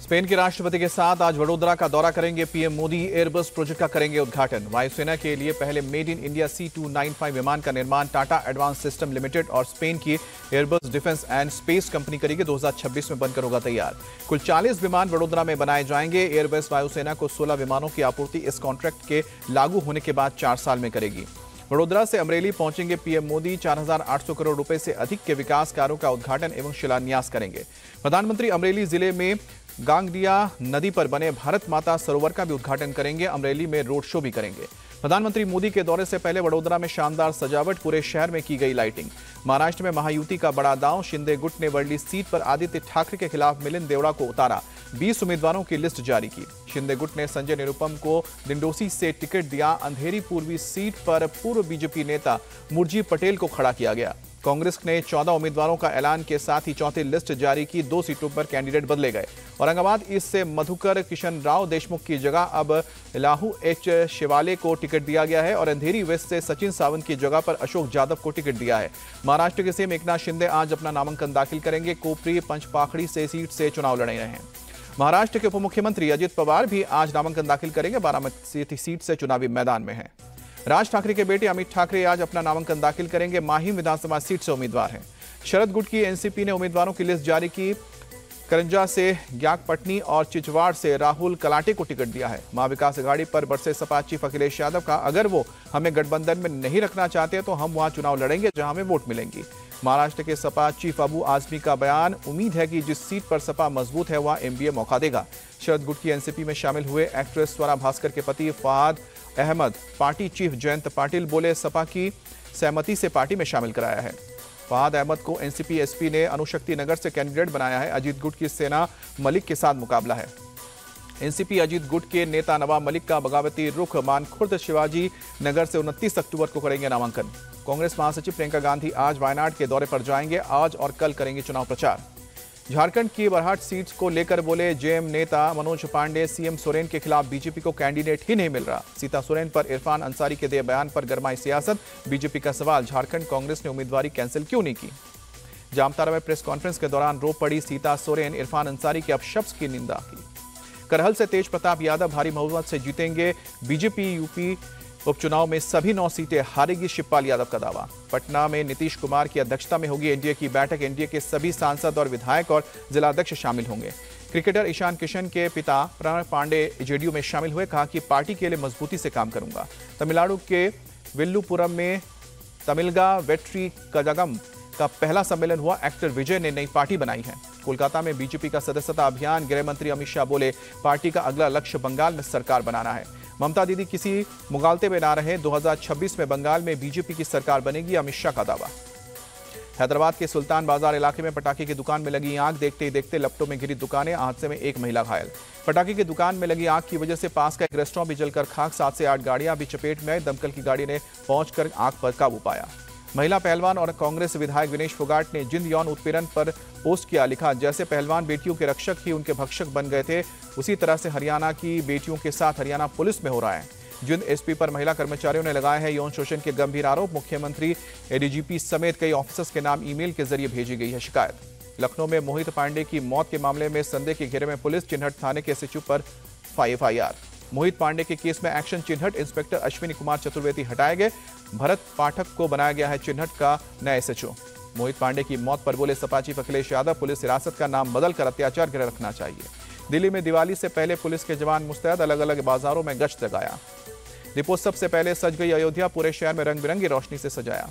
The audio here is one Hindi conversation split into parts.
स्पेन के राष्ट्रपति के साथ आज वडोदरा का दौरा करेंगे पीएम मोदी। एयरबस प्रोजेक्ट का करेंगे उद्घाटन। वायुसेना के लिए पहले मेड इन इंडिया C295 विमान का निर्माण टाटा एडवांस सिस्टम लिमिटेड और स्पेन की Airbus defence and space company करेगी। 2026 में बनकर होगा तैयार। कुल 40 विमान वडोदरा में बनाए जाएंगे। एयरबस वायुसेना को 16 विमानों की आपूर्ति इस कॉन्ट्रैक्ट के लागू होने के बाद 4 साल में करेगी। वडोदरा से अमरेली पहुंचेंगे पीएम मोदी। 4,800 करोड़ रुपए से अधिक के विकास कार्यों का उद्घाटन एवं शिलान्यास करेंगे। प्रधानमंत्री अमरेली जिले में गांगडिया नदी पर बने भारत माता सरोवर का भी उद्घाटन करेंगे। अमरेली में रोड शो भी करेंगे। प्रधानमंत्री मोदी के दौरे से पहले वडोदरा में शानदार सजावट, पूरे शहर में की गई लाइटिंग। महाराष्ट्र में महायुति का बड़ा दांव। शिंदे गुट ने वर्ली सीट पर आदित्य ठाकरे के खिलाफ मिलिंद देवड़ा को उतारा। 20 उम्मीदवारों की लिस्ट जारी की। शिंदे गुट ने संजय निरुपम को दिंडोसी से टिकट दिया। अंधेरी पूर्वी सीट पर पूर्व बीजेपी नेता मुरजी पटेल को खड़ा किया गया। कांग्रेस ने 14 उम्मीदवारों का ऐलान के साथ ही चौथी लिस्ट जारी की। 2 सीटों पर कैंडिडेट बदले गए। औरंगाबाद ईस्ट से मधुकर किशन राव देशमुख की जगह अब लाहू एच शिवाले को टिकट दिया गया है और अंधेरी वेस्ट से सचिन सावंत की जगह पर अशोक जादव को टिकट दिया है। महाराष्ट्र के सीएम एकनाथ शिंदे आज अपना नामांकन दाखिल करेंगे। कोपरी पंचपाखड़ी से सीट से चुनाव लड़ रहे हैं। महाराष्ट्र के उप मुख्यमंत्री अजित पवार भी आज नामांकन दाखिल करेंगे। बारामती सीट से चुनावी मैदान में हैं। राज ठाकरे के बेटे अमित ठाकरे आज अपना नामांकन दाखिल करेंगे। माहिम विधानसभा सीट से उम्मीदवार हैं। शरद गुट की एनसीपी ने उम्मीदवारों की लिस्ट जारी की। करंजा से ज्ञाकपटनी और चिचवाड़ से राहुल कलाटे को टिकट दिया है। महाविकास अघाड़ी पर बरसे सपा चीफ अखिलेश यादव का अगर वो हमें गठबंधन में नहीं रखना चाहते तो हम वहां चुनाव लड़ेंगे जहां हमें वोट मिलेंगी। महाराष्ट्र के सपा चीफ अबू आजमी का बयान, उम्मीद है कि जिस सीट पर सपा मजबूत है वहां एमबीए मौका देगा। शरद गुट की एनसीपी में शामिल हुए एक्ट्रेस स्वरा भास्कर के पति फहाद अहमद पार्टी चीफ जयंत पाटिल बोले सपा की सहमति से पार्टी में शामिल कराया है। फहाद अहमद को एनसीपी एसपी ने अनुशक्ति नगर से कैंडिडेट बनाया है। अजीत गुट की सेना मलिक के साथ मुकाबला है। एनसीपी अजीत गुट के नेता नवाब मलिक का बगावती रुख मानखुर्द शिवाजी नगर से 29 अक्टूबर को करेंगे नामांकन। कांग्रेस महासचिव प्रियंका गांधी आज वायनाड के दौरे पर जाएंगे। आज और कल करेंगे चुनाव प्रचार। झारखंड की बरहाट सीट को लेकर बोले जेएम नेता मनोज पांडे, सीएम सोरेन के खिलाफ बीजेपी को कैंडिडेट ही नहीं मिल रहा। सीता सोरेन पर इरफान अंसारी के दिए बयान पर गरमाई सियासत। बीजेपी का सवाल, झारखंड कांग्रेस ने उम्मीदवारी कैंसिल क्यों नहीं की। जामताड़ा में प्रेस कॉन्फ्रेंस के दौरान रो पड़ी सीता सोरेन। इरफान अंसारी के अपशब्द की निंदा की। करहल से तेज प्रताप यादव भारी बहुमत से जीतेंगे। बीजेपी यूपी उपचुनाव में सभी 9 सीटें हारेगी, शिवपाल यादव का दावा। पटना में नीतीश कुमार की अध्यक्षता में होगी एनडीए की बैठक। एनडीए के सभी सांसद और विधायक और जिलाध्यक्ष शामिल होंगे। क्रिकेटर ईशान किशन के पिता प्रणय पांडे जेडीयू में शामिल हुए। कहा कि पार्टी के लिए मजबूती से काम करूंगा। तमिलनाडु के विल्लुपुरम में तमिलगा वेट्री कजागम का पहला सम्मेलन हुआ। एक्टर विजय ने नई पार्टी बनाई है। कोलकाता में बीजेपी का सदस्यता अभियान। गृह मंत्री अमित शाह बोले पार्टी का अगला लक्ष्य बंगाल में सरकार बनाना है। ममता दीदी किसी मुगालते में ना रहे। 2026 में बंगाल में बीजेपी की सरकार बनेगी, अमित शाह का दावा। हैदराबाद के सुल्तान बाजार इलाके में पटाखे की दुकान में लगी आग। देखते ही देखते लपटों में गिरी दुकानें। हादसे में एक महिला घायल। पटाखे की दुकान में लगी आग की वजह से पास का एक रेस्टोरेंट भी जलकर खाक। 7 से 8 गाड़ियां भी चपेट में आई। दमकल की गाड़ी ने पहुंचकर आग पर काबू पाया। महिला पहलवान और कांग्रेस विधायक विनेश फोगाट ने जिंद यौन उत्पीड़न पर पोस्ट किया। लिखा, जैसे पहलवान बेटियों के रक्षक ही उनके भक्षक बन गए थे, उसी तरह से हरियाणा की बेटियों के साथ हरियाणा पुलिस में हो रहा है। जिंद एसपी पर महिला कर्मचारियों ने लगाए हैं यौन शोषण के गंभीर आरोप। मुख्यमंत्री, एडीजीपी समेत कई ऑफिसर्स के नाम ईमेल के जरिए भेजी गई है शिकायत। लखनऊ में मोहित पांडे की मौत के मामले में संदेह के घेरे में पुलिस। चिन्हट थाने के एसएचओ पर एफआईआर। मोहित पांडे के केस में एक्शन। चिन्हट इंस्पेक्टर अश्विनी कुमार चतुर्वेदी हटाए गए। भरत पाठक को बनाया गया है चिन्हट का नया एसएचओ। मोहित पांडे की मौत पर बोले सपा चीफ अखिलेश यादव, पुलिस हिरासत का नाम बदलकर अत्याचार गृह रखना चाहिए। दिल्ली में दिवाली से पहले पुलिस के जवान मुस्तैद। अलग अलग बाजारों में गश्त लगाया। दीपोत्सव से पहले सज गई अयोध्या। पूरे शहर में रंग बिरंगी रोशनी से सजाया।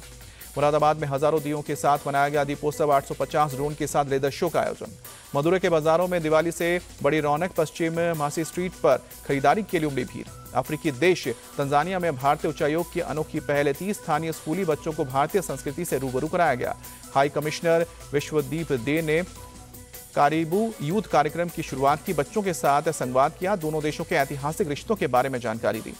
मुरादाबाद में हजारों दियों के साथ मनाया गया दीपोत्सव। 850 ड्रोन के साथ लेदर शो का आयोजन। मदुरै के बाजारों में दिवाली से बड़ी रौनक। पश्चिम मासी स्ट्रीट पर खरीदारी के लिए उमड़ी भीड़। अफ्रीकी देश तंजानिया में भारतीय उच्चायोग की अनोखी पहल। 30 स्थानीय स्कूली बच्चों को भारतीय संस्कृति से रूबरू कराया गया। हाई कमिश्नर विश्वदीप दे ने कारिबू यूथ कार्यक्रम की शुरुआत की। बच्चों के साथ संवाद किया। दोनों देशों के ऐतिहासिक रिश्तों के बारे में जानकारी दी।